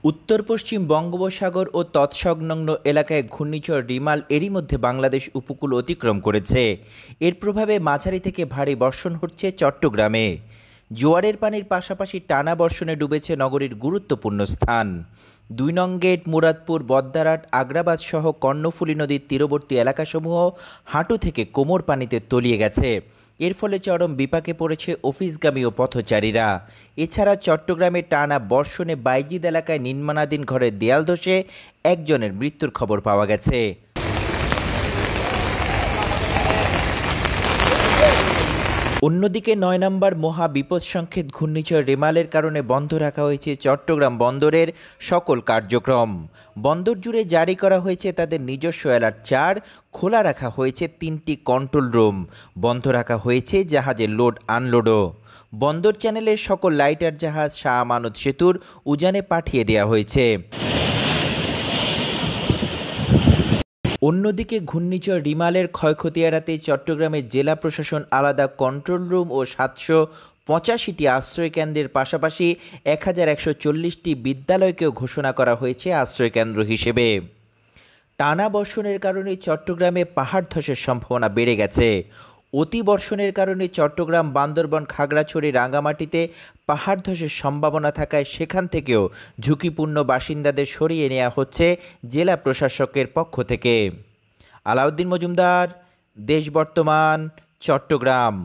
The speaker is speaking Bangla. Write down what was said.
উত্তর পশ্চিম বঙ্গোপসাগর ও তৎসংলগ্ন এলাকায় ঘূর্ণিঝড় রিমাল এরই মধ্যে বাংলাদেশ উপকূল অতিক্রম করেছে। এর প্রভাবে মাঝারি থেকে ভারী বর্ষণ হচ্ছে চট্টগ্রামে। জোয়ারের পানির পাশাপাশি টানা বর্ষণে ডুবেছে নগরীর গুরুত্বপূর্ণ স্থান। ২ নং গেট, মুরাদপুর, বদ্দারহাট, আগ্রাবাদ সহ কর্ণফুলী নদীর তীরবর্তী এলাকাসমূহ হাঁটু থেকে কোমর পানিতে তলিয়ে গেছে। এর ফলে চরম বিপাকে পড়েছে অফিসগামী ও পথচারীরা। এছাড়া চট্টগ্রামে টানা বর্ষণে বাইজিদ এলাকায় নির্মাণাধীন ঘরের দেয়াল ধসে একজনের মৃত্যুর খবর পাওয়া গেছে। অন্যদিকে ৯ নম্বর মহা বিপদসংকেত ঘূর্ণিঝড় রেমালের কারণে বন্ধ রাখা হয়েছে চট্টগ্রাম বন্দরের সকল কার্যক্রম। বন্দর জুড়ে জারি করা হয়েছে তাদের নিজস্ব অ্যালার্ট ৪, খোলা রাখা হয়েছে ৩টি কন্ট্রোল রুম, বন্ধ রাখা হয়েছে জাহাজের লোড আনলোডও। বন্দর চ্যানেলের সকল লাইটার জাহাজ শাহ আমানত সেতুর উজানে পাঠিয়ে দেওয়া হয়েছে। অন্যদিকে ঘূর্ণিঝড় রিমালের ক্ষয়ক্ষতি এড়াতে চট্টগ্রামের জেলা প্রশাসন আলাদা কন্ট্রোল রুম ও ৭৮৫টি আশ্রয়কেন্দ্রের পাশাপাশি ১১৪০টি বিদ্যালয়কেও ঘোষণা করা হয়েছে আশ্রয়কেন্দ্র হিসেবে। টানা বর্ষণের কারণে চট্টগ্রামে পাহাড় ধসের সম্ভাবনা বেড়ে গেছে। অতি বর্ষণের কারণে চট্টগ্রাম, বান্দরবান, খাগড়াছড়ি, রাঙ্গামাটিতে পাহাড় ধসের সম্ভাবনা থাকায় সেখান থেকেও ঝুঁকিপূর্ণ বাসিন্দাদের সরিয়ে নেওয়া হচ্ছে জেলা প্রশাসকের পক্ষ থেকে। আলাউদ্দিন মজুমদার, দেশ বর্তমান, চট্টগ্রাম।